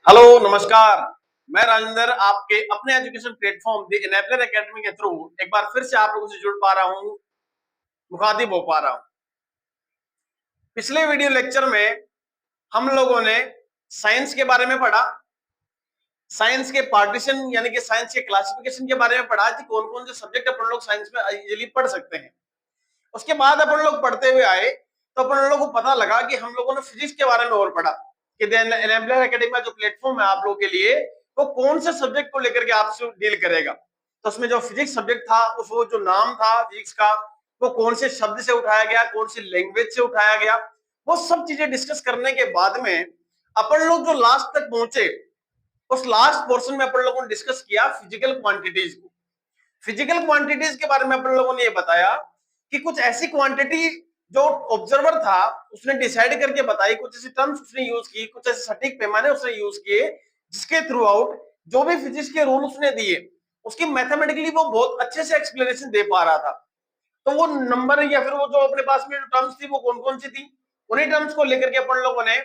Hello नमस्कार। मैं राजेंद्र आपके अपने education platform the enabler academy के थ्रू एक बार फिर से आप लोगों से जुड़ पा रहा हूं, मुखातिब हो पा रहा हूं। पिछले वीडियो लेक्चर में हम लोगों ने साइंस के बारे में पढ़ा, साइंस के पार्टीशन यानी कि साइंस के क्लासिफिकेशन के बारे में पढ़ा कि कौन कौन से सब्जेक्ट अपन लोग साइंस में इजीली पढ़ सकते हैं। उसके बाद अपन लोग पढ़ते हुए आए तो अपन लोगों को पता लगा कि हम लोगों ने फिजिक्स के बारे में और पढ़ा कि एनेबलर एकेडमी का जो प्लेटफॉर्म है आप लोगों के लिए वो कौन से सब्जेक्ट को लेकर के आपसे डील करेगा। तो उसमें जो फिजिक्स सब्जेक्ट था उस वो जो नाम था फिजिक्स का वो कौन से शब्द से उठाया गया, कौन सी लैंग्वेज से उठाया गया, वो सब चीजें डिस्कस करने के बाद में अपन लोग जो लास्ट तक पहुंचे उस लास्ट पोर्शन में अपन लोगों ने डिस्कस किया फिजिकल क्वांटिटीज को। फिजिकल क्वांटिटीज के बारे में अपन लोगों ने ये बताया कि कुछ ऐसी क्वांटिटी जो ऑब्जर्वर था उसने डिसाइड करके बताई, कुछ ऐसी टर्म्स उसने यूज की, कुछ ऐसे सटीक पैमाने उसने यूज किए जिसके थ्रू आउट जो भी फिजिक्स के रूल उसने दिए उसकी मैथमेटिकली वो बहुत अच्छे से एक्सप्लेनेशन दे पा रहा था। तो वो नंबर या फिर वो जो अपने पास में जो टर्म्स थी वो कौन कौन सी थी, उन्हीं टर्म्स को लेकर के अपन लोगों ने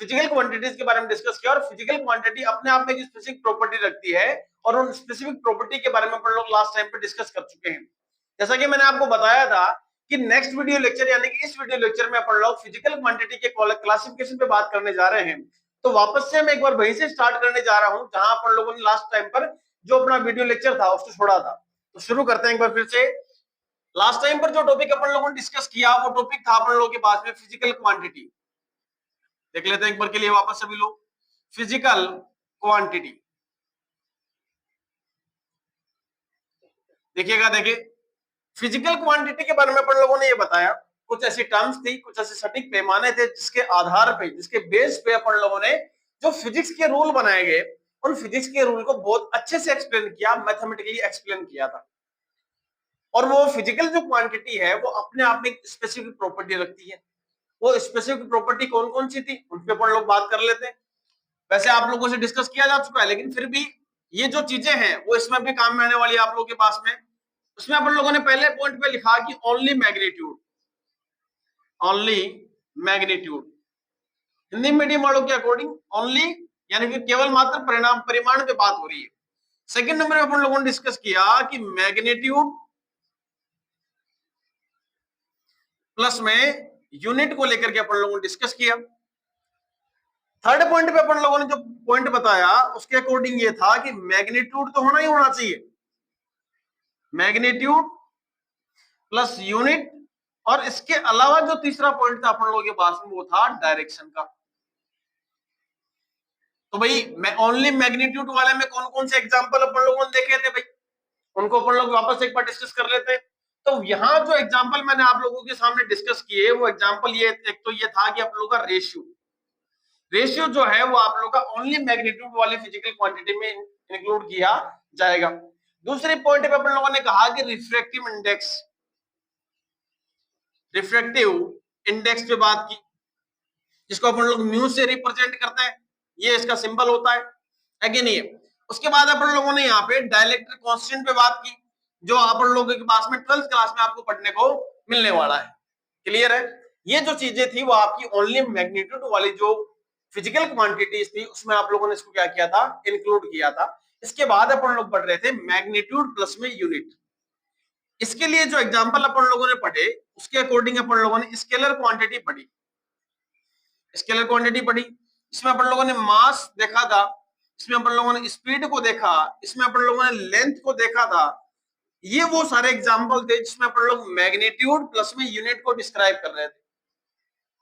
फिजिकल क्वांटिटीज के बारे में डिस्कस किया। और फिजिकल क्वांटिटी अपने आप में एक स्पेसिफिक प्रॉपर्टी रखती है और उन स्पेसिफिक प्रॉपर्टी के बारे में अपन लोग लास्ट टाइम पे डिस्कस कर चुके हैं। जैसा कि मैंने आपको बताया था कि नेक्स्ट वीडियो लेक्चर यानी कि इस वीडियो लेक्चर में अपन लोग फिजिकल क्वांटिटी के क्लासिफिकेशन पे बात करने जा रहे हैं। तो वापस से मैं एक बार वहीं से स्टार्ट करने जा रहा हूं जहां अपन लोगों ने लास्ट टाइम पर जो अपना वीडियो लेक्चर था उसको छोड़ा था। तो शुरू करते हैं एक बार फिर से। लास्ट टाइम पर जो टॉपिक अपन लोगों ने डिस्कस किया वो टॉपिक था अपन लोगों के पास में फिजिकल क्वांटिटी। देख लेते हैं एक बार के लिए वापस सभी लोग फिजिकल क्वांटिटी। देखिएगा, देखिए फिजिकल क्वांटिटी के बारे में अपन लोगों ने ये बताया कुछ ऐसी टर्म्स थी, कुछ ऐसे सटीक पैमाने थे जिसके आधार पे, जिसके बेस पे अपन लोगों ने जो फिजिक्स के रूल बनाए गए उन फिजिक्स के रूल को बहुत अच्छे से एक्सप्लेन किया, मैथमेटिकली एक्सप्लेन किया था। और वो फिजिकल जो क्वांटिटी है वो अपने आप में एक स्पेसिफिक प्रॉपर्टी रखती है। वो स्पेसिफिक प्रॉपर्टी कौन कौन सी थी उन पे अपन लोग बात कर लेते हैं। वैसे आप लोगों से डिस्कस किया जा चुका है लेकिन फिर भी ये जो चीजें हैं वो इसमें भी काम में आने वाली है आप लोगों के पास में। उसमें अपन लोगों ने पहले पॉइंट पे लिखा कि only magnitude, only magnitude Hindi medium वालों के अकॉर्डिंग ओनली यानी कि केवल मात्र परिणाम परिमाण पे बात हो रही है। सेकंड नंबर पे अपन लोगों ने डिस्कस किया कि मैग्नीट्यूड प्लस में यूनिट को लेकर के अपन लोगों ने डिस्कस किया। थर्ड पॉइंट पे अपन लोगों ने जो पॉइंट बताया उसके अकॉर्डिंग ये था कि मैग्नीट्यूड तो होना ही होना चाहिए, मैग्नीट्यूड प्लस यूनिट। और इसके अलावा जो तीसरा पॉइंट था अपन लोगों के पास में वो था डायरेक्शन का। तो भाई मैं ओनली मैग्नीट्यूड वाले में कौन कौन से एग्जांपल अपन लोगों ने देखे थे भाई, उनको अपन लोग वापस एक बार डिस्कस कर लेते हैं। तो यहाँ जो एग्जांपल मैंने आप लोगों के सामने डिस्कस किए वो एग्जांपल ये एक तो ये था कि आप लोगों का रेशियो, रेशियो जो है वो आप लोग का ओनली मैग्नीट्यूड वाली फिजिकल क्वांटिटी में इंक्लूड किया जाएगा। दूसरे पॉइंट पे अपन लोगों ने कहा कि रिफ्रैक्टिव इंडेक्स, रिफ्रैक्टिव इंडेक्स पे बात की जिसको अपन लोग म्यू से रिप्रेजेंट करते हैं, ये इसका सिंबल होता है कि नहीं है। उसके बाद अपन लोगों ने यहाँ पे डाइलेक्ट्रिक कांस्टेंट पे बात की जो अपन लोगों के पास में 12th क्लास में आपको पढ़ने को मिलने वाला है। क्लियर है? ये जो चीजें थी वो आपकी ओनली मैग्नीट्यूड वाली जो फिजिकल क्वांटिटीज थी उसमें आप लोगों ने इसको क्या किया था, इंक्लूड किया था। इसके बाद अपन लोग पढ़ रहे थे मैग्नीट्यूड प्लस में यूनिट। इसके लिए जो एग्जांपल अपन लोगों ने पढ़े उसके अकॉर्डिंग अपन लोगों ने स्केलर क्वांटिटी पढ़ी, स्केलर क्वांटिटी पढ़ी। इसमें अपन लोगों ने मास देखा था, इसमें अपन लोगों ने स्पीड को देखा, इसमें अपन लोगों ने लेंथ को देखा था। ये वो सारे एग्जांपल थे जिसमें अपन लोग मैग्नीट्यूड प्लस में यूनिट को डिस्क्राइब कर रहे थे।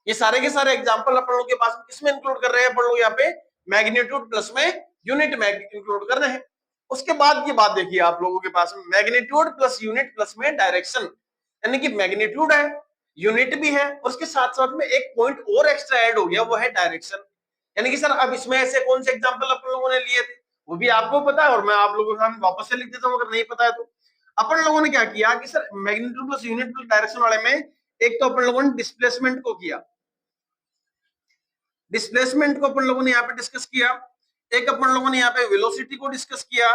ये सारे के सारे एग्जांपल अपन लोग के पास में किसमें इंक्लूड कर रहे हैं, अपन लोग यहाँ पे मैग्नीट्यूड प्लस में यूनिट में इंक्लूड कर रहे हैं। उसके बाद की बात देखिए आप लोगों के पास में मैग्नीट्यूड प्लस यूनिट प्लस में डायरेक्शन, यानी कि मैग्नीट्यूड है, यूनिट भी है और उसके साथ साथ में एक पॉइंट और एक्स्ट्रा ऐड हो गया वो है डायरेक्शन। यानी कि सर अब इसमें ऐसे कौन से एग्जांपल अपन लोगों ने लिए थे वो भी आपको पता है और मैं आप लोगों के सामने वापस से लिख देता हूं अगर नहीं पता है तो। अपन लोगों ने क्या किया कि sir magnitude plus unit plus direction वाले में एक तो अपन लोगों ने डिस्प्लेसमेंट को किया, डिस्प्लेसमेंट को अपन लोगों ने यहाँ पे डिस्कस किया। एक अपन लोगों ने यहाँ पे वेलोसिटी को डिस्कस किया,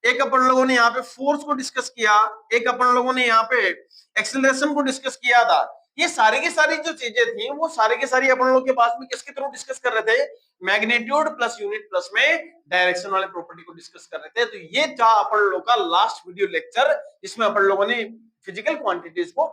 एक अपन लोगों ने यहाँ पे फोर्स को डिस्कस किया, एक अपन लोगों ने यहाँ पे एक्सेलरेशन को डिस्कस किया था। ये सारी की सारी जो चीजें थी वो सारी की सारी अपन लोगों के पास में किसके थ्रू डिस्कस कर रहे थे, मैग्नीट्यूड प्लस यूनिट प्लस में डायरेक्शन वाले प्रॉपर्टी को डिस्कस कर रहे थे। तो ये था अपन लोगों का लास्ट वीडियो लेक्चर, जिसमें अपन लोगों ने फिजिकल क्वांटिटीज को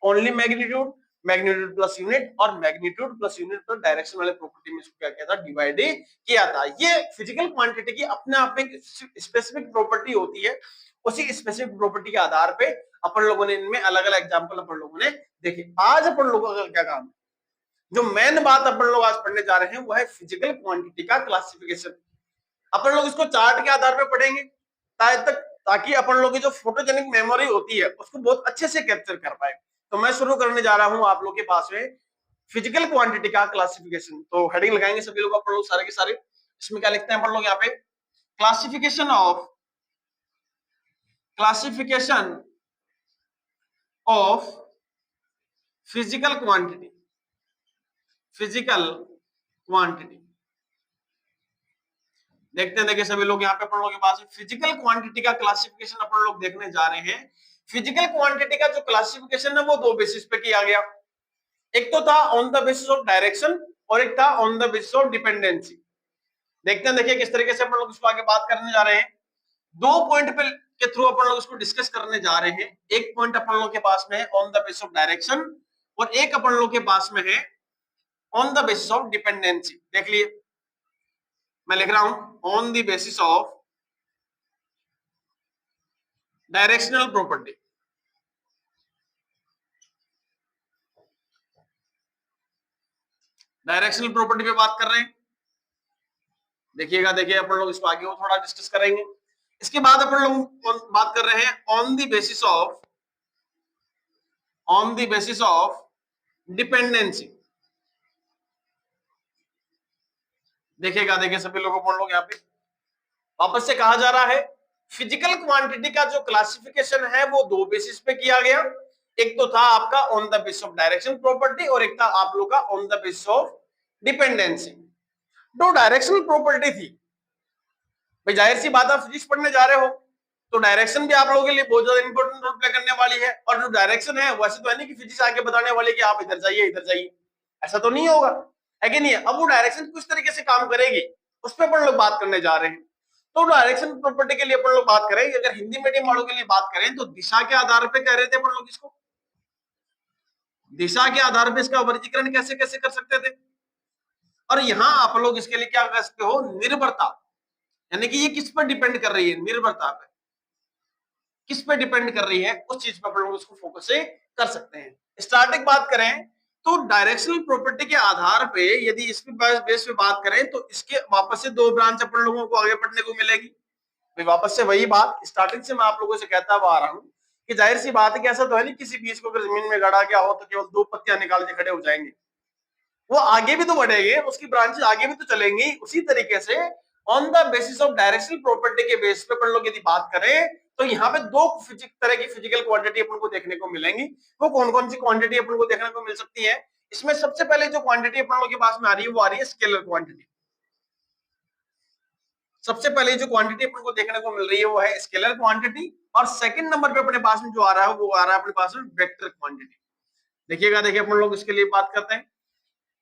only magnitude, magnitude plus unit और magnitude plus unit plus direction वाले प्रॉपर्टी में इसको क्या किया था, डिवाइड किया था। ये फिजिकल क्वांटिटी की अपने आप में स्पेसिफिक प्रॉपर्टी होती है, उसी स्पेसिफिक प्रॉपर्टी के आधार पे अपन लोगों ने इनमें अलग अलग एग्जांपल अपन लोगों ने देखे। आज अपन लोगों का क्या काम है, जो मेन बात अपन लोग आज पढ़ने जा रहे हैं वो है फिजिकल क्वांटिटी का क्लासिफिकेशन। अपन लोग इसको चार्ट के आधार पे पढ़ेंगे ताकि अपन लोग की जो फोटोजेनिक मेमोरी होती है उसको बहुत अच्छे से कैप्चर कर पाए। तो मैं शुरू करने जा रहा हूं आप लोग के पास में फिजिकल क्वांटिटी का क्लासिफिकेशन। तो हेडिंग लगाएंगे सभी लोग, अपन लोग सारे के सारे। इसमें क्या लिखते हैं अपन लोग यहाँ पे, क्लासिफिकेशन ऑफ फिजिकल क्वांटिटी। देखते हैं, देखिए सभी लोग यहाँ पे अपन लोगों के पास फिजिकल क्वांटिटी का क्लासिफिकेशन अपन लोग देखने जा रहे हैं। फिजिकल क्वांटिटी का जो क्लासिफिकेशन है वो दो बेसिस पे किया गया। एक तो था on the basis of direction और एक था on the basis of dependency. देखते हैं, देखिए किस तरीके से अपन लोग इसको आगे बात करने जा रहे हैं। दो पॉइंट पे के थ्रू अपन लोग इसको डिस्कस करने जा रहे हैं। एक पॉइंट अपन लोग के पास में है on the basis of direction और एक अपन लोग के पास में है on the basis of dependency. देख लिए, मैं लिख रहा हूं on the basis of directional property. Directional property पे बात कर रहे हैं। देखिएगा, देखिए अपन लोग इसको आगे थोड़ा डिस्कस करेंगे। इसके बाद अपन लोग बात कर रहे हैं on the basis of dependency. देखिएगा, देखिए सभी लोगों को यहाँ पे वापस से कहा जा रहा है फिजिकल क्वांटिटी का जो क्लासिफिकेशन है वो दो बेसिस पे किया गया। एक तो था आपका on the basis of direction property और एक था आप लोग का on the basis of dependency. दो डायरेक्शनल प्रॉपर्टी थी भाई, जाहिर सी बात, आप फिजिक्स पढ़ने जा रहे हो तो डायरेक्शन भी आप लोगों के लिए बहुत ज्यादा इंपॉर्टेंट रोल प्ले करने वाली है। और जो डायरेक्शन है वैसे तो है नहीं कि फिजिक्स आके बताने वाली कि आप इधर जाइए इधर जाइए, ऐसा तो नहीं होगा, है कि नहीं है। अब वो डायरेक्शन किस तरीके से काम करेगी उस पर अपन लोग बात करने जा रहे हैं। तो डायरेक्शन प्रॉपर्टी के लिए अपन लोग बात करें, अगर हिंदी मीडियम वालों के लिए बात करें तो दिशा के आधार पर कह रहे थे अपन लोग इसको, दिशा के आधार पर इसका वर्गीकरण कैसे कैसे कर सकते थे। और यहां आप लोग इसके लिए क्या कर सकते हो, निर्भरता, यानी कि ये किस पर डिपेंड कर रही है, निर्भरता पर किस पे डिपेंड कर रही है उस चीज पर अपन लोग इसको फोकस से कर सकते हैं। स्टार्टिंग बात करें तो डायरेक्शनल प्रॉपर्टी के आधार पे यदि इस बेस पे बात करें तो इसके वापस से दो ब्रांच अपन लोगों को आगे पढ़ने को मिलेगी। वापस से वही बात स्टार्टिंग से मैं आप लोगों से कहता हुआ आ रहा हूं कि जाहिर सी बात है कि ऐसा तो है नहीं किसी बीज को अगर जमीन में गाड़ा गया हो तो केवल दो पत्तियां निकाल के खड़े हो जाएंगे, वो आगे भी तो बढ़ेंगे, उसकी ब्रांचेस आगे भी तो चलेंगी। उसी तरीके से on the basis of directional property के बेस पे अपन लोग यदि बात करें तो यहाँ पे दो तरह की फिजिकल क्वांटिटी अपन को देखने को मिलेंगी। वो कौन कौन सी क्वांटिटी अपन को देखने को मिल सकती है, इसमें सबसे पहले जो क्वांटिटी अपन लोग के पास में आ रही है वो आ रही है स्केलर क्वांटिटी। सबसे पहले जो क्वांटिटी अपन को देखने को मिल रही है वो है स्केलर क्वांटिटी। और सेकंड नंबर पे अपने पास में जो आ रहा है वो आ रहा है अपने पास में वेक्टर क्वांटिटी। देखिएगा, देखिए अपन लोग इसके लिए बात करते हैं।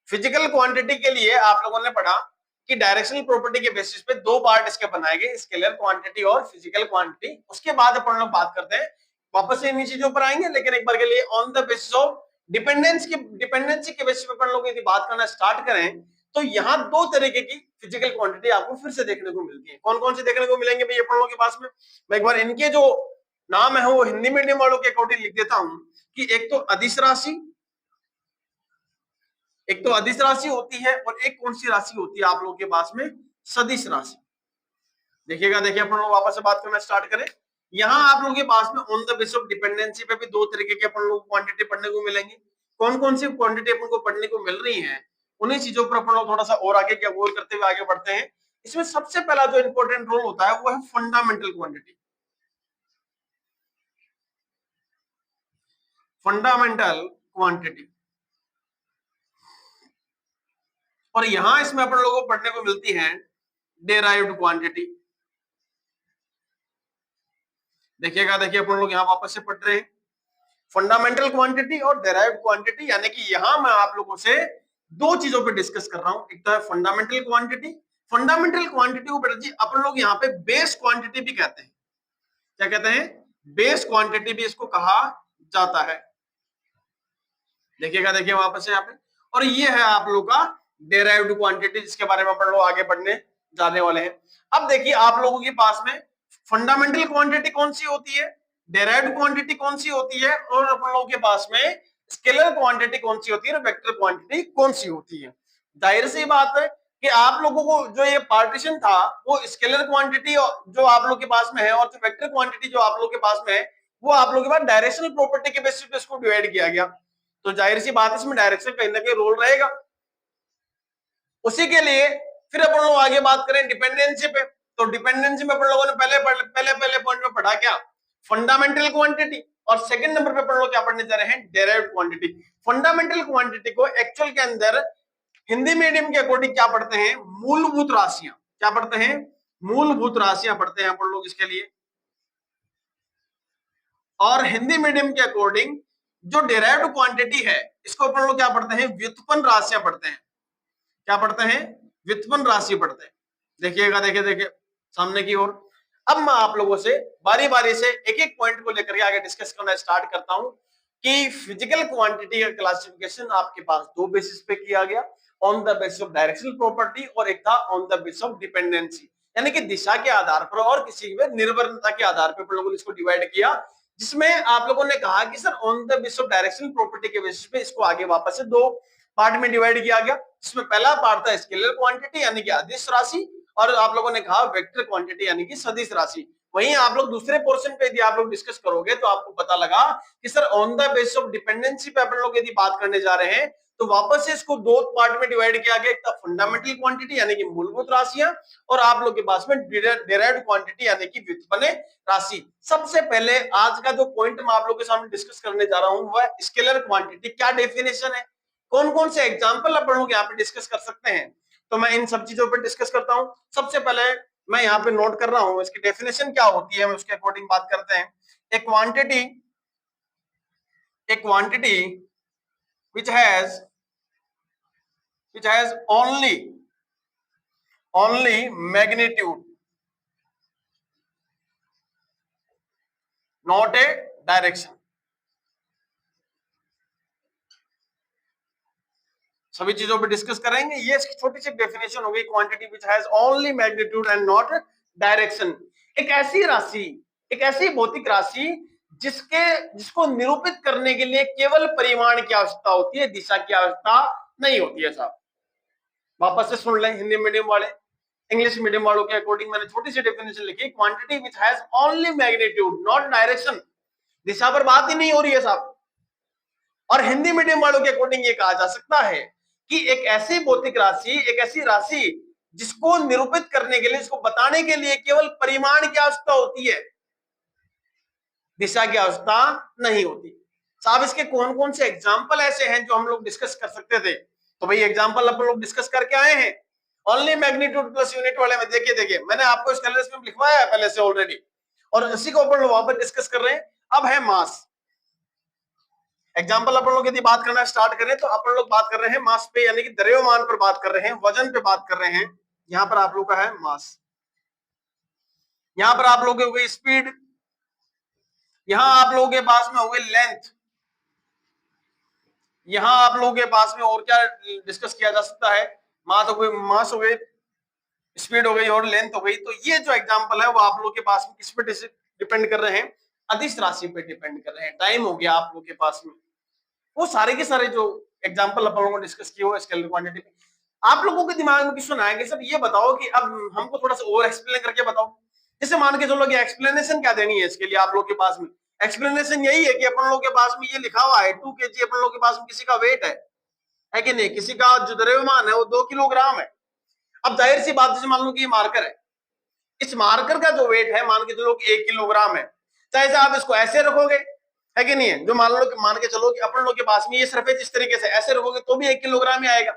फिजिकल क्वांटिटी के लिए आप लोगों ने पढ़ा कि डायरेक्शनल प्रॉपर्टी के बेसिस पे दो पार्ट इसके बनाए गए, स्केलर क्वांटिटी और फिजिकल क्वांटिटी। उसके बाद अपन लोग बात करते हैं, वापस से इन चीजों पर आएंगे, लेकिन एक बार के लिए on the basis of dependency के बेसिस पे अपन लोग यदि बात करना स्टार्ट करें तो यहाँ दो तरीके की फिजिकल क्वांटिटी आपको फिर से देखने को मिलती है। कौन कौन से देखने को मिलेंगे भाई अपन लोग के पास में, मैं एक बार इनके जो नाम है वो हिंदी मीडियम वालों के अकॉर्डिंग लिख देता हूं कि एक तो अदिश राशि, एक तो अदिश राशि होती है और एक कौन सी राशि होती है आप लोगों के पास में, सदिश राशि। देखिएगा, देखिए अपन लोग वापस से बात करना स्टार्ट करें। यहाँ आप लोगों के पास में on the basis of dependency पे भी दो तरीके के अपन लोग क्वांटिटी पढ़ने को मिलेंगी। कौन कौन सी क्वांटिटी अपन को पढ़ने को मिल रही है उन्हीं चीजों पर अपन लोग थोड़ा सा और आगे क्या गौर करते हुए आगे बढ़ते हैं। इसमें सबसे पहला जो इंपॉर्टेंट रोल होता है वो है फंडामेंटल क्वांटिटी। फंडामेंटल क्वांटिटी, और यहां इसमें अपन लोगों को पढ़ने को मिलती है डेराइव्ड क्वांटिटी। देखिएगा, देखिए अपन लोग यहाँ वापस से पढ़ रहे हैं फंडामेंटल क्वांटिटी और डेराइव्ड क्वांटिटी, यानी कि यहां मैं आप लोगों से दो चीजों पे डिस्कस कर रहा हूं, एक तो है फंडामेंटल क्वांटिटी। फंडामेंटल क्वांटिटी को बेटा जी अपन लोग यहाँ पे बेस क्वांटिटी भी कहते हैं। क्या कहते हैं? बेस क्वांटिटी भी इसको कहा जाता है। देखिएगा, देखिए वापस यहाँ पे, और ये है आप लोग का डेराइव्ड क्वांटिटी, जिसके बारे में अपन लोग आगे बढ़ने जाने वाले हैं। अब देखिए आप लोगों के पास में फंडामेंटल क्वांटिटी कौन सी होती है, डेराइव्ड क्वांटिटी कौन सी होती है, और अपन लोगों के पास में स्केलर क्वांटिटी कौन सी होती है और वेक्टर क्वांटिटी कौन सी होती है। जाहिर सी बात है कि आप लोगों को जो ये पार्टीशन था वो स्केलर क्वांटिटी जो आप लोग के पास में है और जो वेक्टर क्वांटिटी जो आप लोग के पास में है वो आप लोग के पास डायरेक्शनल प्रॉपर्टी के बेसिस पे इसको डिवाइड किया गया। तो जाहिर सी बात है इसमें डायरेक्शन कहीं ना कहीं रोल रहेगा। उसी के लिए फिर अपन लोग आगे बात करें डिपेंडेंसी पे। तो डिपेंडेंसी में अपन लोगों ने पहले पॉइंट में पढ़ा क्या, फंडामेंटल क्वांटिटी, और सेकंड नंबर पे अपन लोग क्या पढ़ने जा रहे हैं, डेराइव्ड क्वांटिटी। फंडामेंटल क्वांटिटी को एक्चुअल के अंदर हिंदी मीडियम के अकॉर्डिंग क्या पढ़ते हैं, मूलभूत राशियां। क्या पढ़ते हैं? मूलभूत राशियां पढ़ते हैं अपन लोग इसके लिए। और हिंदी मीडियम के अकॉर्डिंग जो डेराइव्ड क्वांटिटी है इसको अपन लोग क्या पढ़ते हैं, व्युत्पन्न राशियां पढ़ते हैं। क्या पढ़ते हैं? व्युत्पन्न राशि पढ़ते हैं। देखिएगा, देखिए देखिए सामने की ओर। अब मैं आप लोगों से बारी बारी से एक एक पॉइंट को लेकर के आगे डिस्कस करना स्टार्ट करता हूं कि फिजिकल क्वांटिटी का क्लासिफिकेशन आपके पास दो बेसिस पे किया गया, on the basis of directional property और एक था on the basis of dependency, यानी कि दिशा के आधार पर और किसी में निर्भरता के आधार पर लोगों ने इसको डिवाइड किया। जिसमें आप लोगों ने कहा कि sir on the basis of directional property के बेसिस पे इसको आगे वापस से दो पार्ट में डिवाइड किया गया। इसमें पहला पार्ट था स्केलर क्वांटिटी यानी कि अदिश राशि, और आप लोगों ने कहा वेक्टर क्वांटिटी यानी कि सदिश राशि। वहीं आप लोग दूसरे पोर्शन पे यदि आप लोग डिस्कस करोगे तो आपको पता लगा कि sir on the basis of dependency पे अपन लोग यदि बात करने जा रहे हैं तो वापस से इसको दो पार्ट में डिवाइड किया गया, एक था फंडामेंटल क्वांटिटी यानी कि मूलभूत राशियां, और आप लोग के पास में डेराइव्ड क्वांटिटी यानी कि व्युत्पन्न राशि। सबसे पहले आज का जो पॉइंट मैं आप लोग के सामने डिस्कस करने जा रहा हूं वह स्केलर क्वांटिटी। क्या डेफिनेशन है, कौन कौन से एग्जाम्पल अपन लोग यहाँ पे डिस्कस कर सकते हैं, तो मैं इन सब चीजों पर डिस्कस करता हूं। सबसे पहले मैं यहाँ पे नोट कर रहा हूं इसकी डेफिनेशन क्या होती है, हम उसके अकॉर्डिंग बात करते हैं। ए quantity which has only magnitude, not a direction। सभी चीजों पे डिस्कस करेंगे। ये छोटी सी डेफिनेशन हो गई, quantity which has only magnitude and not direction. एक ऐसी राशि, एक ऐसी भौतिक राशि जिसको निरूपित करने के लिए केवल परिमाण की आवश्यकता होती है, दिशा की आवश्यकता नहीं होती है। साहब वापस से सुन लें, हिंदी मीडियम वाले इंग्लिश मीडियम वालों के अकॉर्डिंग मैंने छोटी सी डेफिनेशन लिखी, quantity which has only magnitude not direction. दिशा पर बात ही नहीं हो रही है साहब। और हिंदी मीडियम वालों के अकॉर्डिंग ये कहा जा सकता है कि एक ऐसी भौतिक राशि, एक ऐसी राशि जिसको निरूपित करने के लिए, इसको बताने के लिए केवल परिमाण की आवश्यकता होती है, दिशा की आवश्यकता नहीं होती। साहब इसके कौन कौन से एग्जाम्पल ऐसे हैं जो हम लोग डिस्कस कर सकते थे, तो भाई एग्जाम्पल अपन लोग डिस्कस करके आए हैं ओनली मैग्नीट्यूड प्लस यूनिट वाले में। देखिए देखिए मैंने आपको इस कलर में लिखवाया है पहले से ऑलरेडी, और इसी को अपन लोग वापस डिस्कस कर रहे हैं। अब है मास। एग्जाम्पल अपन लोग यदि बात करना स्टार्ट करें तो अपन लोग बात कर रहे हैं मास पे, यानी कि द्रव्यमान पर बात कर रहे हैं, वजन पे बात कर रहे हैं। यहां पर आप लोग का है मास, यहां पर आप लोग हो गई स्पीड, यहां आप लोगों के पास में हो गई लेंथ, यहां आप लोगों के पास में और क्या डिस्कस किया जा सकता है, मास हो गई, स्पीड हो गई और लेंथ हो गई। तो ये जो एग्जांपल है वो आप लोग के पास में किस पे डिपेंड कर रहे हैं, अदिश राशि पे डिपेंड कर रहे हैं। टाइम हो गया आप लोग के पास में, वो सारे के सारे जो एग्जांपल अपन लोगों ने डिस्कस किए हो स्केलर क्वांटिटी पे। आप लोगों के दिमाग में क्वेश्चन आएंगे, सर ये बताओ कि अब हमको थोड़ा सा और एक्सप्लेन करके बताओ। जैसे मान के चलो कि एक्सप्लेनेशन क्या देनी है इसके लिए आप लोग के पास में, एक्सप्लेनेशन यही है कि अपन लोग के पास में ये लिखा हुआ है 2 kg, अपन लोग के पास में किसी का वेट है कि नहीं, किसी का जो द्रव्यमान है वो 2 किलोग्राम है। अब जाहिर सी बात, जैसे मान लो कि ये मार्कर है, इस मार्कर का जो वेट है मान के चलो कि 1 किलोग्राम है। चाहे आप इसको ऐसे रखोगे है कि नहीं है, जो मान के चलो कि अपन लोग के पास में ये सरफेस इस तरीके से ऐसे रखोगे तो भी 1 किलोग्राम ही आएगा,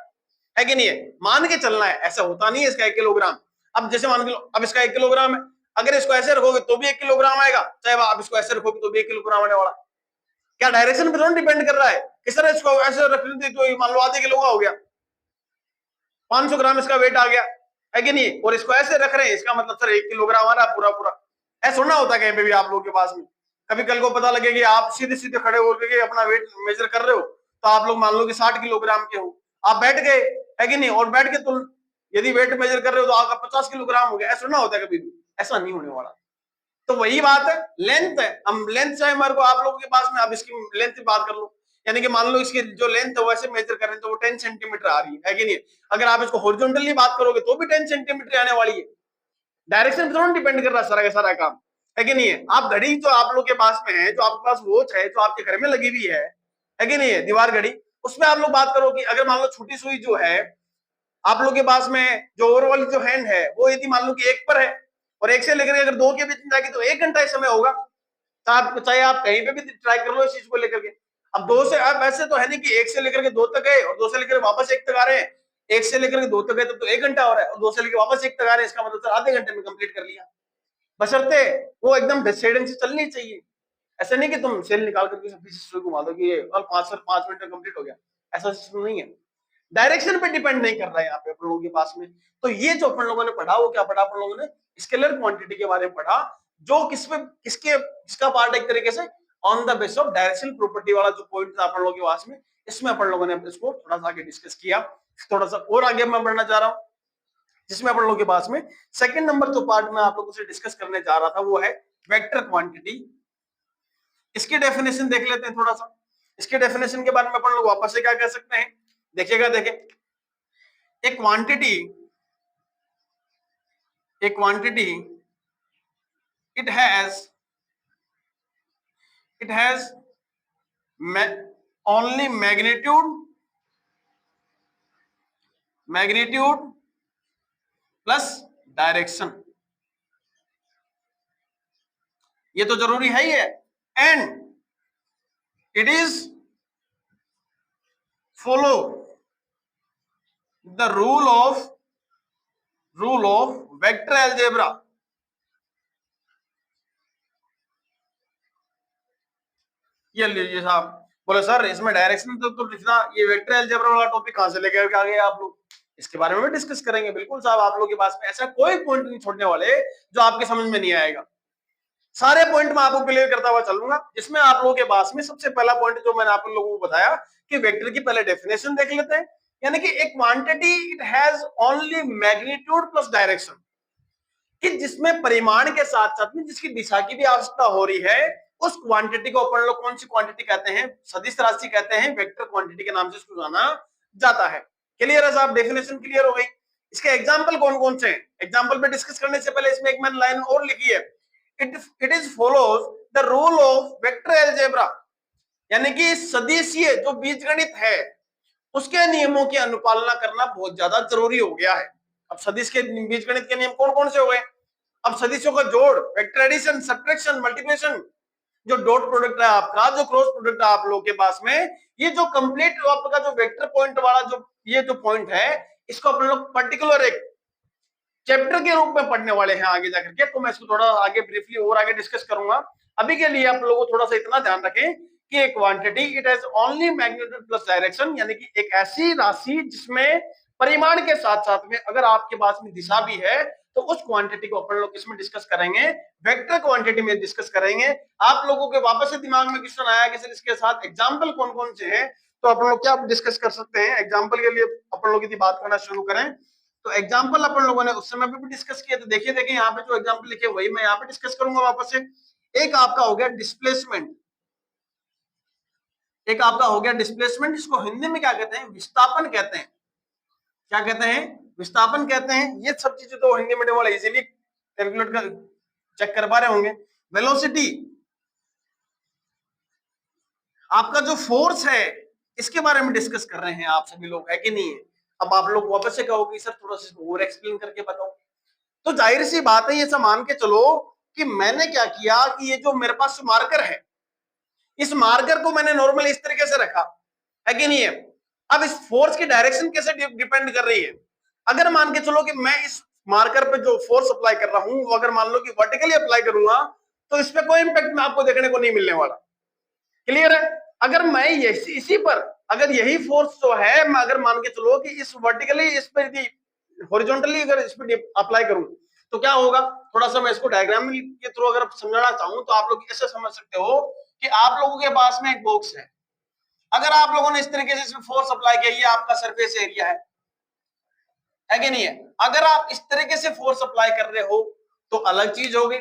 है कि नहीं है। मान के चलना है, ऐसा होता नहीं है इसका 1 किलोग्राम। अब जैसे मान के लो अब इसका 1 किलोग्राम है, अगर इसको ऐसे रखोगे तो भी 1 किलोग्राम आएगा, चाहे आप इसको ऐसे रखोगे तो भी 1 किलोग्राम आने वाला। क्या डायरेक्शन पर डिपेंड कर रहा है कि सर इसको ऐसे रखने तो मान लो आधे किलो का हो गया, 500 ग्राम इसका वेट आ गया, है कि नहीं, और इसको ऐसे रख रहे हैं, इसका मतलब सर 1 किलोग्राम आ रहा पूरा पूरा। ऐसा सुनना होता है कहीं पे भी आप लोगों के पास में, कभी कल को पता लगे कि आप सीधे सीधे खड़े होकर के अपना वेट मेजर कर रहे हो, तो आप लोग मान लो कि 60 किलोग्राम के हो, आप बैठ गए, है कि नहीं, और बैठ के तुम यदि वेट मेजर कर रहे हो तो आपका 50 किलोग्राम हो गया, ऐसा सुनना होता है कभी भी, ऐसा नहीं होने वाला। तो वही बात है, लेंथ है, हम लेंथ चाहे हमारे को आप लोगों के पास में, अब इसकी लेंथ की बात कर लो, यानी कि मान लो इसकी जो लेंथ है वैसे मेजर करें तो वो 10 सेंटीमीटर आ रही है कि नहीं, अगर आप इसको हॉरिजॉन्टली बात करोगे तो भी 10 सेंटीमीटर आने वाली है। डायरेक्शन पर डिपेंड कर रहा है सारा का सारा काम, है कि नहीं है। आप घड़ी जो आप लोग के पास में है, जो आपके पास वॉच है, जो आपके घर में लगी हुई है कि नहीं है, दीवार घड़ी, उसमें आप लोग बात करो कि अगर मान लो छोटी सुई जो है आप लोग के पास में, जो ओवर वाली जो हैंड है वो यदि मान लो कि 1 पर है और 1 से लेकर अगर 2 के बीच में जाएगी तो 1 घंटा समय होगा, चाहे आप कहीं पे भी ट्राई कर लो इस चीज को लेकर के। अब 2 से, अब ऐसे तो है नहीं कि 1 से लेकर के 2 तक गए और 2 से लेकर वापस 1 तक आ रहे हैं, 1 से लेकर के 2 तक गए तो 1 घंटा हो रहा है, और 2 से लेकर वापस 1 तक आ रहे हैं, इसका मतलब सर आधे घंटे में कंप्लीट कर लिया, बशर्ते वो एकदम डिसाइडेंस से चलनी चाहिए। ऐसा नहीं कि तुम सेल निकाल करके पीछे सुई घुमा दो कि ये 5 मिनट में कंप्लीट हो गया, ऐसा सिस्टम नहीं है। डायरेक्शन पे डिपेंड नहीं कर रहा है यहाँ पे अपन लोगों के पास में। तो ये जो अपन लोगों ने पढ़ा वो क्या पढ़ा, अपन लोगों ने स्केलर क्वांटिटी के बारे में पढ़ा, जो किसका पार्ट एक तरीके से on the base of direction property वाला जो पॉइंट था अपन लोगों के पास में, इसमें अपन लोगों ने इसको थोड़ा सा आगे डिस्कस किया। थोड़ा सा और आगे मैं बढ़ना चाह रहा हूँ, जिसमें अपन लोगों के पास में सेकंड नंबर जो पार्ट में आप लोगों से डिस्कस करने जा रहा था वो है वेक्टर क्वांटिटी। इसकी डेफिनेशन देख लेते हैं थोड़ा सा। इसके डेफिनेशन के बारे में अपन लोग वापस से क्या कह सकते हैं, देखिएगा, देखें, एक quantity it has only magnitude plus direction, ये तो जरूरी है ही है, and it is follow the rule of vector algebra. ये लीजिए साहब, बोले सर इसमें डायरेक्शन तो लिखना, ये वेक्टर अलजेब्रा वाला टॉपिक कहां से लेकर आ गए आप लोग, इसके बारे में भी डिस्कस करेंगे। बिल्कुल साहब, आप लोगों के पास में ऐसा कोई पॉइंट नहीं छोड़ने वाले जो आपके समझ में नहीं आएगा, सारे पॉइंट मैं आपको क्लियर करता हुआ चलूंगा। इसमें आप लोगों के पास में सबसे पहला पॉइंट जो मैंने आप लोगों को बताया कि वेक्टर की पहले डेफिनेशन देख लेते हैं, यानी कि एक quantity it has only magnitude plus direction, कि जिसमें परिमाण के साथ साथ में जिसकी दिशा की भी आवश्यकता हो रही है, उस क्वांटिटी को अपन लोग कौन सी क्वांटिटी कहते हैं, सदिश राशि कहते हैं, वेक्टर क्वांटिटी के नाम से इसको जाना जाता है। क्लियर है साहब, डेफिनेशन क्लियर हो गई। इसके एग्जांपल कौन कौन से हैं, एग्जांपल पे डिस्कस करने से पहले इसमें एक मैंने लाइन और लिखी है, it is follows the rule of vector algebra, यानी कि सदिशीय जो बीजगणित है उसके नियमों की अनुपालना करना बहुत ज्यादा जरूरी हो गया है। अब सदिश के बीजगणित के नियम कौन कौन से हो गए, अब सदिशों का जोड़, वेक्टर एडिशन, सब्ट्रैक्शन, मल्टीप्लिकेशन, जो डॉट प्रोडक्ट है आपका, जो क्रॉस प्रोडक्ट है आप लोगों के पास में, ये जो कंप्लीट आपका जो वेक्टर पॉइंट वाला जो ये जो पॉइंट है, इसको अपन लोग पर्टिकुलर एक चैप्टर के रूप में पढ़ने वाले हैं आगे जाकर के। तो मैं इसको थोड़ा आगे ब्रीफली और आगे डिस्कस करूंगा। अभी के लिए आप लोगों को थोड़ा सा इतना ध्यान रखें कि एक quantity it has only magnitude plus direction, यानी कि एक ऐसी राशि जिसमें परिमाण के साथ साथ में अगर आपके पास में दिशा भी है, तो उस क्वांटिटी को अपन लोग इसमें डिस्कस करेंगे, वेक्टर क्वांटिटी में डिस्कस करेंगे। आप लोगों के वापस से दिमाग में क्वेश्चन आया कि सर इसके साथ एग्जांपल कौन कौन से हैं, तो अपन लोग क्या डिस्कस कर सकते हैं एग्जांपल के लिए, अपन लोग यदि बात करना शुरू करें तो एग्जांपल अपन लोगों ने उस समय पे भी डिस्कस किया। तो देखिए यहाँ पे जो एग्जांपल लिखे वही मैं यहाँ पे डिस्कस करूंगा वापस से। एक आपका हो गया डिस्प्लेसमेंट, एक आपका हो गया डिस्प्लेसमेंट, इसको हिंदी में क्या कहते हैं, विस्थापन कहते हैं। क्या कहते हैं, विस्थापन कहते हैं। ये सब चीजें तो हिंदी मीडियम वाले इजीली कैलकुलेट कर चेक कर पा रहे होंगे। वेलोसिटी, आपका जो फोर्स है इसके बारे में डिस्कस कर रहे हैं आप सभी लोग, है कि नहीं है। अब आप लोग वापस से कहोगे सर थोड़ा सा और एक्सप्लेन करके बताओ, तो जाहिर सी बात है ये सब मान के चलो कि मैंने क्या किया कि ये जो मेरे पास मार्कर है, इस मार्कर को मैंने नॉर्मल इस तरीके से रखा, है कि नहीं है। अब इस फोर्स की डायरेक्शन कैसे डिपेंड कर रही है, अगर मान के चलो कि मैं इस मार्कर पे जो फोर्स अप्लाई कर रहा हूं वो अगर मान लो कि वर्टिकली अप्लाई करूंगा तो इसमें कोई इंपैक्ट आपको देखने को नहीं मिलने वाला। क्लियर है। अगर मैं इसी पर अगर यही फोर्स जो है, अगर मान के चलो कि इस वर्टिकली इस पे हॉरिजॉन्टली अगर इस पे अप्लाई करूं तो क्या होगा, थोड़ा सा मैं इसको डायग्राम के थ्रू अगर समझाना चाहूं तो आप लोग ऐसे समझ सकते हो कि आप लोगों के पास में एक बॉक्स है, अगर आप लोगों ने इस तरीके से इसमें फोर्स अप्लाई किया, ये आपका सरफेस एरिया है कि नहीं है। अगर आप इस तरीके से फोर्स अप्लाई कर रहे हो तो अलग चीज होगी,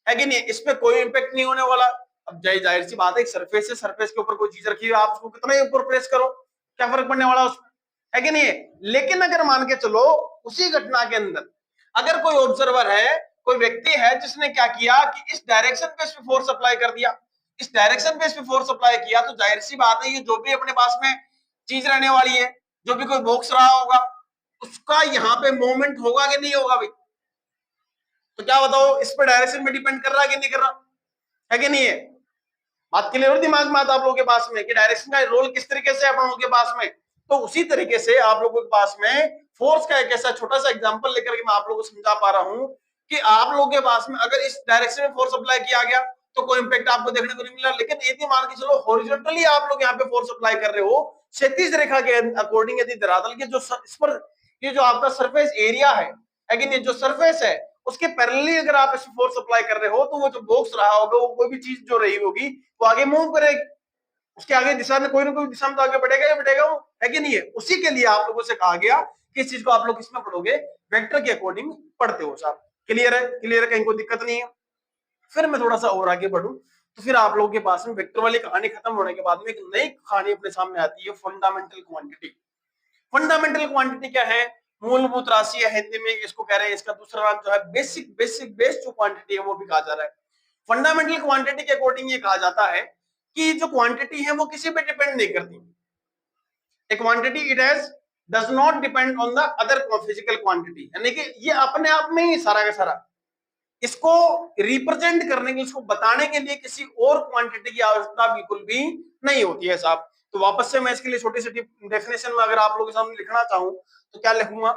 है कि नहीं, इस पे कोई इंपैक्ट नहीं होने वाला। अब जाहिर सी बात है, सरफेस से सरफेस के ऊपर कोई चीज रखी है, आप उसको कितना ही ऊपर प्रेस करो, क्या फर्क पड़ने वाला उसमें, है कि नहीं है। लेकिन अगर मान के चलो उसी घटना के अंदर अगर कोई ऑब्जर्वर है, कोई व्यक्ति है जिसने क्या किया कि इस डायरेक्शन पे इस पे फोर्स अप्लाई कर दिया, इस डायरेक्शन पे इस पे फोर्स अप्लाई किया, तो जाहिर सी बात है ये जो भी अपने पास में चीज रहने वाली है, जो भी कोई बॉक्स रहा होगा, उसका यहाँ पे मूवमेंट होगा कि नहीं होगा भाई। तो क्या बताओ, इस पे डायरेक्शन में डिपेंड कर रहा है कि नहीं कर रहा, है कि नहीं है। बात क्लियर हो दिमाग में आता आप लोगों के पास में कि डायरेक्शन का रोल किस तरीके से आप लोगों के पास में। तो उसी तरीके से आप लोगों के पास में फोर्स का एक ऐसा छोटा सा एग्जांपल लेकर के मैं आप लोगों को समझा पा रहा हूं कि आप लोगों के पास में अगर इस डायरेक्शन में फोर्स अप्लाई किया गया तो कोई इंपैक्ट आपको देखने को नहीं मिला, लेकिन यदि मान के चलो हॉरिजॉन्टली आप लोग यहाँ पे फोर्स अप्लाई कर रहे हो क्षैतिज रेखा के अकॉर्डिंग, यदि धरातल के जो इस पर ये जो आपका सरफेस एरिया है कि नहीं, जो सरफेस है उसके पैरेलली अगर आप इस फोर्स अप्लाई कर रहे हो तो वो जो बॉक्स रहा होगा, वो कोई भी चीज जो रही होगी वो आगे मूव करेगी, उसके आगे दिशा में कोई ना कोई दिशा में तो आगे बढ़ेगा या बढ़ेगा वो, है कि नहीं है। उसी के लिए आप लोगों से कहा गया कि इस चीज को आप लोग किसमें पढ़ोगे, वेक्टर के अकॉर्डिंग पढ़ते हो साहब। क्लियर है, क्लियर है, कहीं कोई दिक्कत नहीं है। फिर मैं थोड़ा सा और आगे बढ़ूं तो फिर आप लोगों के पास में वेक्टर वाली कहानी खत्म होने के बाद में एक नई कहानी अपने सामने आती है, फंडामेंटल क्वांटिटी। फंडामेंटल क्वांटिटी क्या है, मूलभूत राशि है, हिंदी में इसको कह रहे हैं, इसका दूसरा नाम जो है बेसिक बेस जो क्वांटिटी है वो भी कहा जा रहा है। फंडामेंटल क्वांटिटी के अकॉर्डिंग ये कहा जाता है कि जो क्वांटिटी है वो किसी पे डिपेंड नहीं करती, ए quantity it has does not depend on the other physical quantity, यानी कि ये अपने आप में ही सारा का सारा, इसको रिप्रेजेंट करने के, इसको बताने के लिए किसी और क्वांटिटी की आवश्यकता बिल्कुल भी नहीं होती है साहब। तो वापस से मैं इसके लिए छोटी सी डेफिनेशन में अगर आप लोगों के सामने लिखना चाहूं तो क्या लिखूंगा,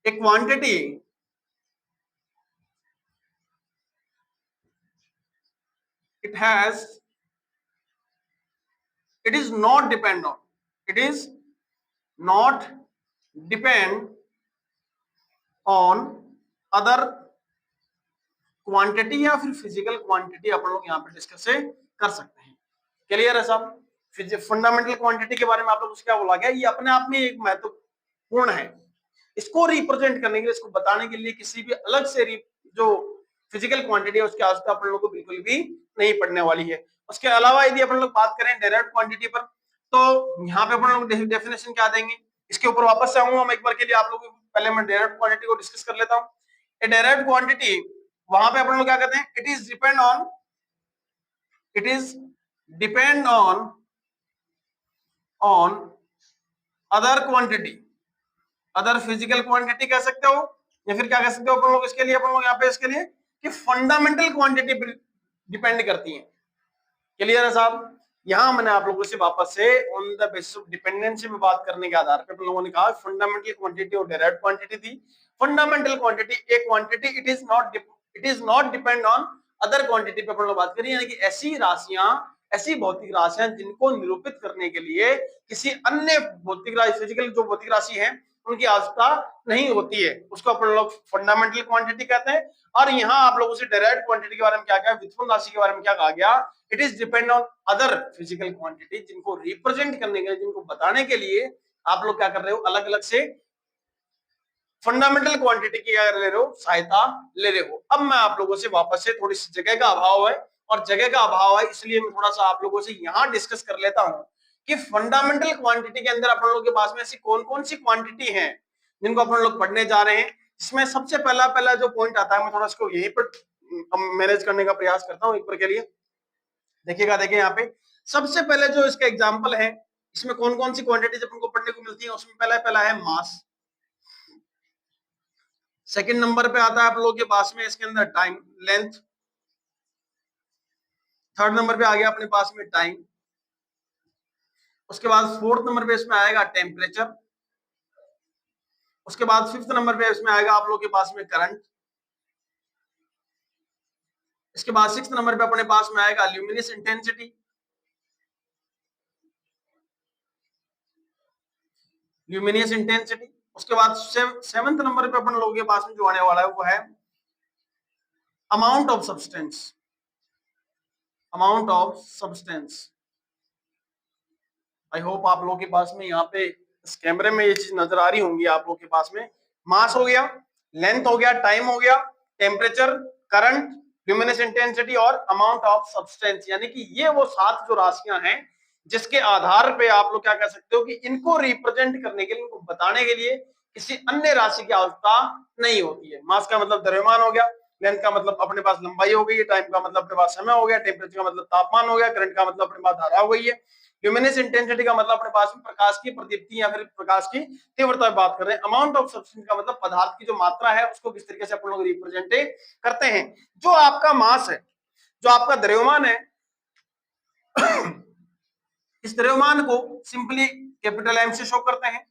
ए quantity it has it is not depend on it is not depend on other quantity या फिर फिजिकल क्वांटिटी अपन लोग यहाँ पे डिस्कस कर सकते हैं। क्लियर है साहब। फंडामेंटल क्वांटिटी के बारे में आप लोगों से क्या बोला गया, ये अपने आप में एक महत्वपूर्ण है, इसको रिप्रेजेंट करने के लिए, इसको बताने के लिए किसी भी अलग से जो फिजिकल क्वांटिटी है उसकी आवश्यकता अपन लोगों को बिल्कुल भी नहीं पड़ने वाली है। उसके अलावा यदि अपन लोग बात करें डायरेक्ट क्वांटिटी पर, तो यहाँ पे अपन लोग डेफिनेशन क्या देंगे, इसके ऊपर वापस से आऊंगा मैं एक बार के लिए, आप लोगों को पहले मैं डायरेक्ट क्वांटिटी को डिस्कस कर लेता हूँ। ए डायरेक्ट क्वांटिटी, वहां पे अपन लोग क्या कहते हैं, it is depend on other quantity, other physical quantity कह सकते हो, या फिर क्या कह सकते हो अपन लोग इसके लिए, अपन लोग यहाँ पे इसके लिए कि फंडामेंटल क्वांटिटी डिपेंड करती है। क्लियर है साहब। यहां मैंने आप लोगों से वापस से on the basis of dependency में बात करने के आधार पर अपन लोगों ने कहा फंडामेंटल क्वांटिटी और डायरेक्ट क्वांटिटी थी। फंडामेंटल क्वांटिटी एक quantity it is not depend on other quantity पे अपन लोग बात करें, यानी कि ऐसी राशियां, ऐसी भौतिक राशियां जिनको निरूपित करने के लिए किसी अन्य भौतिक राशि, फिजिकल जो भौतिक राशि है उनकी आवश्यकता नहीं होती है, उसको अपन लोग फंडामेंटल क्वांटिटी कहते हैं। और यहाँ आप लोगों से डायरेक्ट क्वांटिटी के बारे में क्या कहा, व्युत्पन्न राशि के बारे में क्या कहा गया, it is depend on other physical quantity, जिनको रिप्रेजेंट करने के लिए, जिनको बताने के लिए आप लोग क्या कर रहे हो, अलग अलग से फंडामेंटल क्वांटिटी की क्या ले रहे हो, सहायता ले रहे हो। अब मैं आप लोगों से वापस से, थोड़ी सी जगह का अभाव है और जगह का अभाव है इसलिए मैं थोड़ा सा आप लोगों से यहाँ डिस्कस कर लेता हूँ कि फंडामेंटल क्वांटिटी के अंदर अपन लोगों के पास में ऐसी कौन कौन सी क्वांटिटी है जिनको अपन लोग पढ़ने जा रहे हैं। इसमें सबसे पहला जो पॉइंट आता है, मैं थोड़ा इसको यहीं पर मैनेज करने का प्रयास करता हूँ एक बार के लिए। देखिएगा, देखिए यहाँ पे सबसे पहले जो इसका एग्जाम्पल है, इसमें कौन कौन सी क्वांटिटीज अपन को पढ़ने को मिलती है, उसमें पहला है मास। सेकंड नंबर पे आता है आप लोगों के पास में इसके अंदर टाइम, लेंथ। थर्ड नंबर पे आ गया अपने पास में टाइम। उसके बाद फोर्थ नंबर पे इसमें आएगा टेम्परेचर। उसके बाद फिफ्थ नंबर पे इसमें आएगा आप लोगों के पास में करंट। इसके बाद सिक्स्थ नंबर पे अपने पास में आएगा ल्यूमिनस इंटेंसिटी। Luminous intensity. उसके बाद सेवंथ नंबर पे अपन लोगों के पास में जो आने वाला है वो है amount of substance. Amount of substance. I hope आप लोगों के पास में यहाँ पे इस कैमरे में ये चीज नजर आ रही होंगी आप लोगों के पास में। मास हो गया, लेंथ हो गया, टाइम हो गया, टेम्परेचर, करंट, ल्यूमिनस इंटेंसिटी और अमाउंट ऑफ सब्सटेंस, यानी कि ये वो 7 जो राशियां हैं जिसके आधार पे आप लोग क्या कह सकते हो कि इनको रिप्रेजेंट करने के लिए, इनको बताने के लिए किसी अन्य राशि की आवश्यकता नहीं होती है। मास का मतलब द्रव्यमान हो गया, लेंथ का मतलब अपने पास लंबाई हो गई, टाइम का मतलब अपने पास समय हो गया, टेम्परेचर का मतलब तापमान हो गया, करंट का मतलब अपने पास धारा हो गई है, ल्यूमिनस इंटेंसिटी का मतलब अपने पास में प्रकाश की प्रदीप्ति या फिर प्रकाश की तीव्रता की बात कर रहे हैं। अमाउंट ऑफ सब्सटेंस का मतलब पदार्थ की जो मात्रा है उसको किस तरीके से अपन लोग रिप्रेजेंट करते हैं। जो आपका मास है, जो आपका द्रव्यमान है, इस द्रव्यमान को सिंपली कैपिटल एम से शो करते हैं,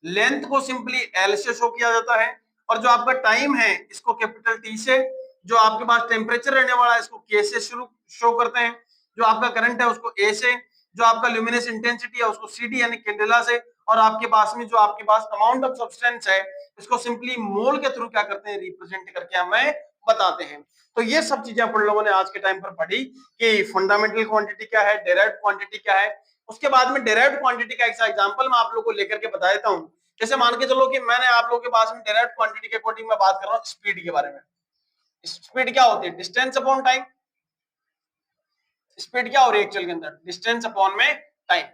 लेंथ को सिंपली एल से शो किया जाता है, और जो आपका टाइम है इसको कैपिटल टी से, जो आपके पास टेम्परेचर रहने वाला है इसको के से शुरू शो करते हैं, जो आपका करंट है उसको ए से, जो आपका ल्यूमिनस इंटेंसिटी है उसको सी डी यानी कैंडेला से, और आपके पास में जो आपके पास अमाउंट ऑफ सब्सटेंस है इसको सिंपली मोल के थ्रू क्या करते हैं, रिप्रेजेंट करके हमें बताते हैं। तो ये सब चीजें अपन लोगों ने आज के टाइम पर पढ़ी कि फंडामेंटल क्वांटिटी क्या है, डेराइव्ड क्वांटिटी क्या है। उसके बाद में डेराइव्ड क्वांटिटी का एक एग्जांपल मैं आप लोगों को लेकर के बता देता हूं। जैसे मान के चलो कि मैंने आप लोगों के पास में डेराइव्ड क्वांटिटी के अकॉर्डिंग मैं बात कर रहा हूं स्पीड के बारे में। स्पीड क्या होती है, डिस्टेंस अपॉन टाइम। स्पीड क्या हो रही है एक्चुअल के अंदर, डिस्टेंस अपॉन में टाइम।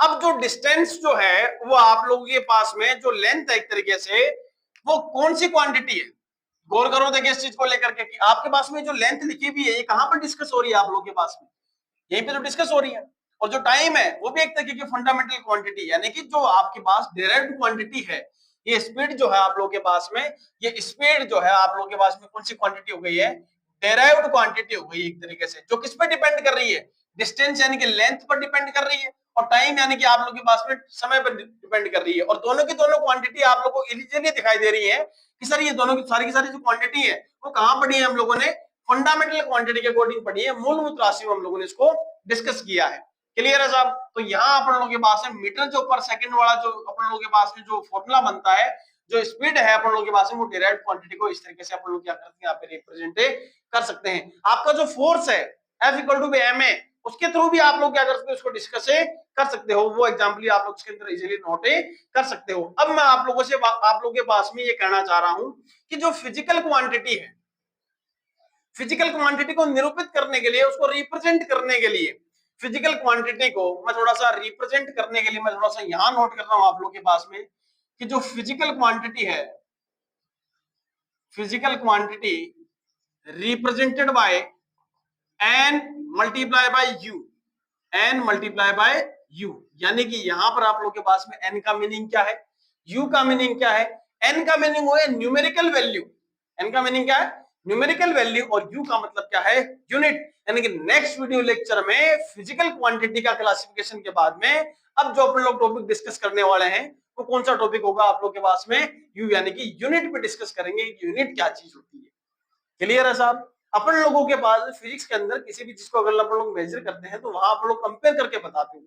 अब जो डिस्टेंस जो है वो आप लोगों के पास में जो लेंथ है एक तरीके से वो कौन सी क्वांटिटी है, गौर करो देखिए इस चीज को लेकर के कि आपके पास में जो लेंथ लिखी हुई है ये कहां पर डिस्कस हो रही है आप लोगों के पास में, यहीं पे तो डिस्कस हो रही है। और जो टाइम है वो भी एक तरीके की फंडामेंटल क्वांटिटी, यानी कि जो आपके पास डायरेक्ट क्वांटिटी है, ये स्पीड जो है आप लोगों के पास में, ये स्पीड जो है आप लोगों के पास में कौन सी क्वांटिटी हो गई है, डेराइव्ड क्वांटिटी हो गई एक तरीके से, जो किस पे डिपेंड कर रही है, डिस्टेंस यानी कि लेंथ पर डिपेंड कर रही है, और टाइम यानी कि आप लोगों के पास में समय पर डिपेंड कर रही है। और दोनों की दोनों क्वांटिटी आप लोगों को इजीली दिखाई दे रही है कि सर ये दोनों की सारी जो क्वांटिटी है वो कहां पड़ी है, हम लोगों ने फंडामेंटल क्वांटिटी के अकॉर्डिंग पढ़ी है, मूलभूत राशि में हम लोगों ने इसको डिस्कस किया है। क्लियर है साहब। तो यहाँ अपन लोगों के पास है मीटर जो पर सेकंड वाला जो अपन लोगों के पास में जो फॉर्मूला बनता है, जो स्पीड है अपन लोगों के पास में, वो डिराइव्ड क्वांटिटी को इस तरीके से अपन लोग क्या करते हैं यहाँ पे रिप्रेजेंट कर सकते हैं। आपका जो फोर्स है F equal to M A, उसके थ्रू भी आप लोग क्या कर सकते हो, उसको डिस्कस कर सकते हो, वो एग्जाम्पल आप लोग इसके अंदर इजीली नोट कर सकते हो। अब मैं आप लोगों से आप लोगों के पास में ये कहना चाह रहा हूं कि जो फिजिकल क्वांटिटी है, फिजिकल क्वांटिटी को निरूपित करने के लिए, उसको रिप्रेजेंट करने के लिए, फिजिकल क्वांटिटी को मैं थोड़ा सा रिप्रेजेंट करने के लिए मैं थोड़ा सा यहां नोट कर रहा हूं आप लोगों के पास में कि जो फिजिकल क्वांटिटी है, physical quantity represented by N multiply by U, N multiply by U, यानी कि यहां पर आप लोगों के पास में एन का मीनिंग क्या है, यू का मीनिंग क्या है। एन का मीनिंग है न्यूमेरिकल वैल्यू, एन का मीनिंग क्या है, न्यूमेरिकल वैल्यू, और यू का मतलब क्या है, यूनिट। यानी कि नेक्स्ट वीडियो लेक्चर में फिजिकल क्वांटिटी का क्लासिफिकेशन के बाद में अब जो अपन लोग टॉपिक डिस्कस करने वाले हैं वो कौन सा टॉपिक होगा आप लोग के पास में, यू, यानी कि यूनिट पे डिस्कस करेंगे, यूनिट क्या चीज होती है। क्लियर है साहब। अपन लोगों के पास फिजिक्स के अंदर किसी भी चीज को अगर अपन लोग मेजर करते हैं तो वहां आप लोग कंपेयर करके बताते हैं।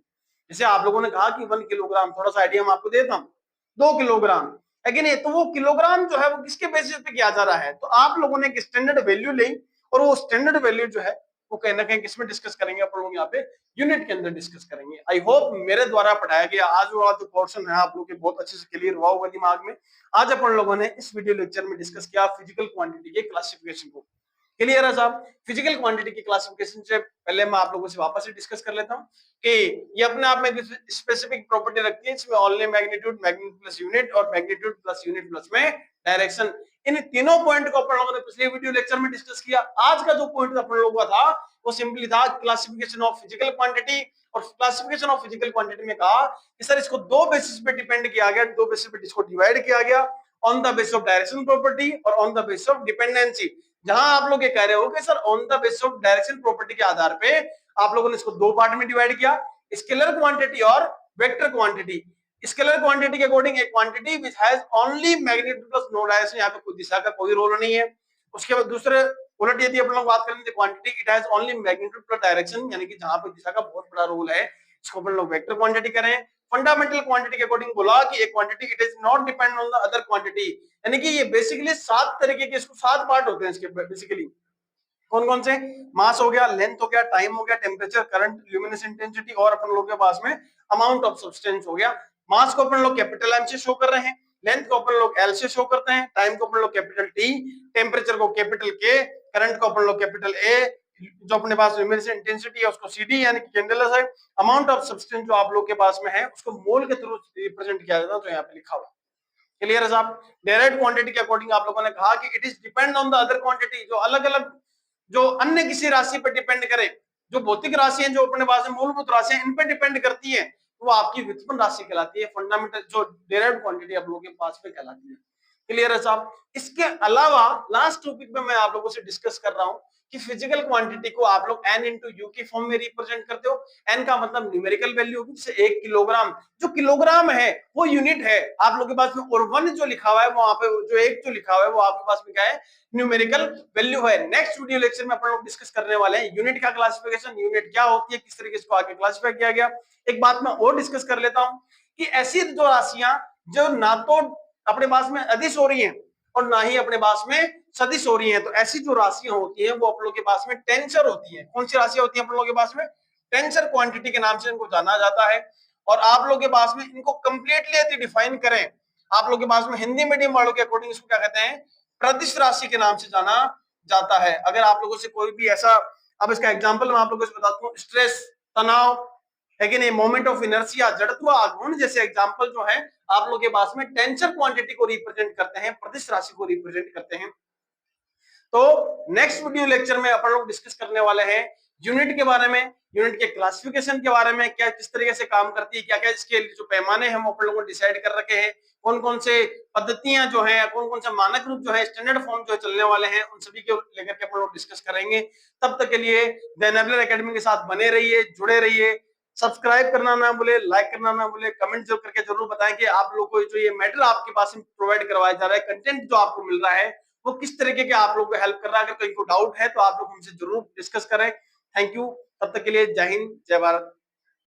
जैसे आप लोगों ने कहा कि 1 किलोग्राम, थोड़ा सा आइडिया मैं आपको देता हूँ, 2 किलोग्राम, लेकिन ये तो वो किलोग्राम जो है वो किसके बेसिस पे किया जा रहा है, तो आप लोगों ने एक स्टैंडर्ड वैल्यू ली, और वो स्टैंडर्ड वैल्यू जो है वो कहीं ना कहीं किसमें डिस्कस करेंगे, अपन लोग यहाँ पे यूनिट के अंदर डिस्कस करेंगे। आई होप मेरे द्वारा पढ़ाया गया आज वाला जो पोर्शन है आप लोग के बहुत अच्छे से क्लियर हुआ होगा दिमाग में। आज अपन लोगों ने इस वीडियो लेक्चर में डिस्कस किया फिजिकल क्वांटिटी के क्लासिफिकेशन को। क्लियर है साहब। फिजिकल क्वांटिटी की क्लासिफिकेशन से पहले मैं आप लोगों से वापस से डिस्कस कर लेता हूं कि ये अपने आप में स्पेसिफिक प्रॉपर्टी रखती है, इसमें only magnitude, magnitude plus unit, और मैग्नीट्यूड प्लस यूनिट प्लस में डायरेक्शन। इन तीनों पॉइंट को अपन लोगों ने पिछले वीडियो लेक्चर में डिस्कस किया। आज का जो पॉइंट अपन लोगों का था वो सिंपली था क्लासिफिकेशन ऑफ फिजिकल क्वांटिटी। और क्लासिफिकेशन ऑफ फिजिकल क्वांटिटी में कहा कि सर इसको दो बेसिस पे डिपेंड किया गया, दो बेसिस पे इसको डिवाइड किया गया, on the basis of direction property और on the basis of dependency. जहां आप लोग ये कह रहे हो कि sir on the basis of direction property के आधार पे आप लोगों ने इसको दो पार्ट में डिवाइड किया, स्केलर क्वांटिटी और वेक्टर क्वांटिटी। स्केलर क्वांटिटी के अकॉर्डिंग एक quantity which has only magnitude plus no direction, यहाँ पे कोई दिशा का कोई रोल नहीं है। उसके बाद दूसरे उलट यदि अपन लोग बात करें तो quantity it has only magnitude plus direction, यानी कि जहां पे दिशा का बहुत बड़ा रोल है, इसको अपन लोग वेक्टर क्वांटिटी करें। फंडामेंटल क्वांटिटी के अकॉर्डिंग बोला कि एक quantity it is not depend on the other quantity, यानी कि ये बेसिकली 7 तरीके के, इसको 7 पार्ट होते हैं इसके बेसिकली। कौन कौन से? मास हो गया, लेंथ हो गया, टाइम हो गया, टेम्परेचर, करंट, ल्यूमिनेस इंटेंसिटी, और अपन लोगों के पास में अमाउंट ऑफ सब्सटेंस हो गया। मास को अपन लोग कैपिटल एम से शो कर रहे हैं, लेंथ को अपन लोग एल से शो करते हैं, टाइम को अपन लोग कैपिटल टी, टेम्परेचर को कैपिटल के, करंट को अपन लोग कैपिटल ए, जो अपने पास ल्यूमिनेस इंटेंसिटी है उसको सीडी यानी कि कैंडेलस है, अमाउंट ऑफ सब्सटेंस जो आप लोग के पास में है उसको मोल के थ्रू रिप्रेजेंट किया जाता है, तो यहाँ पे लिखा हुआ। क्लियर है साहब? डायरेक्ट क्वांटिटी के अकॉर्डिंग आप लोगों ने कहा कि it is depend on the other quantity, जो अलग अलग, जो अन्य किसी राशि पर डिपेंड करे, जो भौतिक राशि है, जो अपने पास में मूलभूत राशि है, इन पर डिपेंड करती है, वो आपकी व्युत्पन्न राशि कहलाती है, फंडामेंटल जो डायरेक्ट क्वांटिटी आप लोगों के पास में कहलाती है। क्लियर है साहब? इसके अलावा लास्ट टॉपिक में मैं आप लोगों से डिस्कस कर रहा हूं कि फिजिकल क्वांटिटी को आप लोग n इंटू यू की फॉर्म में रिप्रेजेंट करते हो। n का मतलब न्यूमेरिकल वैल्यू होगी, जैसे 1 किलोग्राम, जो किलोग्राम है वो यूनिट है आप लोगों के पास में, और 1 जो लिखा हुआ है वहां पे, जो 1 जो लिखा हुआ है वो आपके पास में क्या है? न्यूमेरिकल वैल्यू है। नेक्स्ट वीडियो लेक्चर में अपन लोग डिस्कस करने वाले हैं यूनिट का क्लासिफिकेशन, यूनिट क्या होती है, किस तरीके से इसको आगे क्लासिफाई किया गया। एक बात मैं और डिस्कस कर लेता हूं कि ऐसी जो राशियां जो ना तो अपने पास में अदिश हो रही हैं और ना ही अपने पास में सदिश हो रही हैं, तो ऐसी जो राशियां होती हैं वो आप लोगों के पास में टेंसर होती हैं। कौन सी राशियां होती हैं आप लोगों के पास में? टेंसर क्वांटिटी के नाम से इनको जाना जाता है। और आप लोगों के पास में इनको कंप्लीटली यदि डिफाइन करें, आप लोगों के पास में हिंदी मीडियम वालों के अकॉर्डिंग इसको क्या कहते हैं? प्रदिश राशि के नाम से जाना जाता है। अगर आप लोगों से कोई भी ऐसा, अब इसका एग्जाम्पल मैं आप लोगों से बताता हूँ, स्ट्रेस, तनाव, लेकिन ये मोमेंट ऑफ इनर्शिया, जड़त्व, आघूर्ण जैसे एग्जांपल जो है आप लोगों के पास में टेंसर क्वांटिटी को रिप्रेजेंट करते हैं, प्रदिश राशि को रिप्रेजेंट करते हैं। तो नेक्स्ट वीडियो लेक्चर में अपन लोग डिस्कस करने वाले हैं यूनिट के बारे में, यूनिट के क्लासिफिकेशन के बारे में, क्या किस तरीके से काम करती है, क्या क्या इसके जो पैमाने हैं वो अपन लोगों ने डिसाइड कर रखे हैं, कौन कौन से पद्धतियां जो है, कौन कौन सा मानक रूप जो है, स्टैंडर्ड फॉर्म जो चलने वाले हैं, उन सभी को लेकर के अपन लोग डिस्कस करेंगे। तब तक के लिए द एनेबलर एकेडमी के साथ बने रहिए, जुड़े रहिए, सब्सक्राइब करना ना भूले, लाइक करना ना भूले, कमेंट जरूर करके जरूर बताएं कि आप लोग को जो ये मैटर आपके पास में प्रोवाइड करवाया जा रहा है, कंटेंट जो आपको मिल रहा है वो किस तरीके के आप लोग को हेल्प कर रहा है। अगर कहीं को डाउट है तो आप लोग हमसे जरूर डिस्कस करें। थैंक यू, तब तक के लिए जय हिंद, जय भारत।